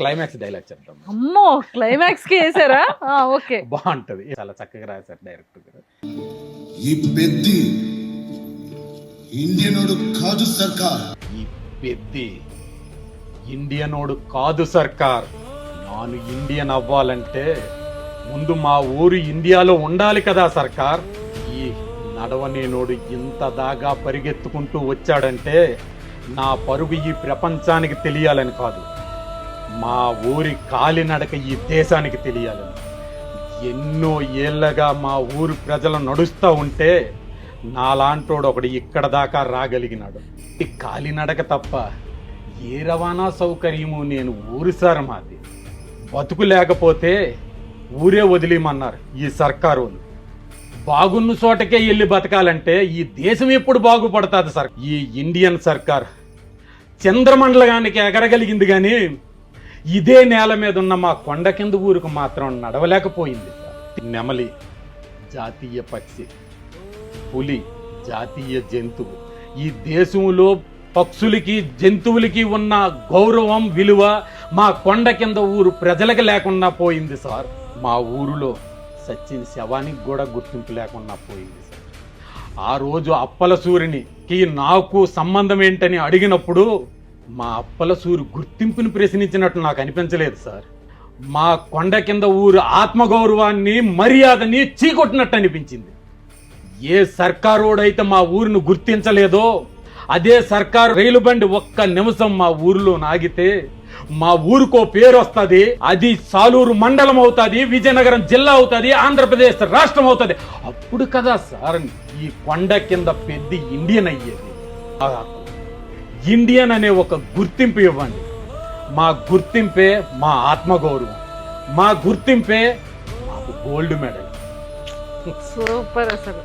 Climax dialogue చెప్తాం. అమ్మో climax కి వేసారా? ఓకే, బాగుంటది, చాలా చక్కగా రాశారు డైరెక్టర్ గారు. ఈ పెద్ది ఇండియనోడు కాదు సర్కార్. ఈ పెద్ది ఇండియనోడు కాదు సర్కార్. నాను ఇండియన్ అవ్వాలంటే ముందు మా ఊరు ఇండియాలో ఉండాలి కదా సర్కార్. ఈ నడవనేనోడు ఇంత దాగా పరిగెత్తుకుంటూ వచ్చాడంటే నా పరుగు ఈ ప్రపంచానికి తెలియాలని కాదు, మా ఊరి కాలినడక ఈ దేశానికి తెలియాలని. ఎన్నో ఏళ్ళగా మా ఊరు ప్రజలు నడుస్తూ ఉంటే నాలాంటోడు ఒకడు ఇక్కడ దాకా రాగలిగినాడు. ఈ కాలినడక తప్ప ఏ రవాణా సౌకర్యము నేను ఊరు సార్ మాది. బతుకు లేకపోతే ఊరే వదిలేయమన్నారు ఈ సర్కారు వాళ్ళు. బాగున్న చోటకే వెళ్ళి బతకాలంటే ఈ దేశం ఎప్పుడు బాగుపడుతుంది సార్? ఈ ఇండియన్ సర్కార్ చంద్రమండలానికి ఎగరగలిగింది కానీ ఇదే నేల మీద ఉన్న మా కొండ కింద ఊరికి మాత్రం నడవలేకపోయింది సార్. నెమలి జాతీయ పక్షి, పులి జాతీయ జంతువు. ఈ దేశంలో పక్షులకి జంతువులకి ఉన్న గౌరవం విలువ మా కొండ కింద ఊరు ప్రజలకు లేకుండా పోయింది సార్. మా ఊరిలో సచిన్ శవానికి కూడా గుర్తింపు లేకుండా పోయింది సార్. ఆ రోజు అప్పల సూర్యునికి నాకు సంబంధం ఏంటని అడిగినప్పుడు మా అప్పల సూర్యు గుర్తింపుని ప్రశ్నించినట్టు నాకు అనిపించలేదు సార్. మా కొండ కింద ఊరు ఆత్మగౌరవాన్ని మర్యాదని చీకొట్టినట్టు అనిపించింది. ఏ సర్కారోడైతే మా ఊరిని గుర్తించలేదో అదే సర్కారు రైలు బండి ఒక్క నిమిషం మా ఊరిలో నాగితే మా ఊరికో పేరు వస్తుంది. అది సాలూరు మండలం అవుతుంది, విజయనగరం జిల్లా అవుతుంది, ఆంధ్రప్రదేశ్ రాష్ట్రం అవుతుంది. అప్పుడు కదా సార్ ఈ కొండ కింద పెద్ద ఇండియన్ అయ్యేది. ఇండియన్ అనే ఒక గుర్తింపు ఇవ్వండి. మా గుర్తింపే మా ఆత్మగౌరవం, మా గుర్తింపే మాకు గోల్డ్ మెడల్. సూపర్ అసలు.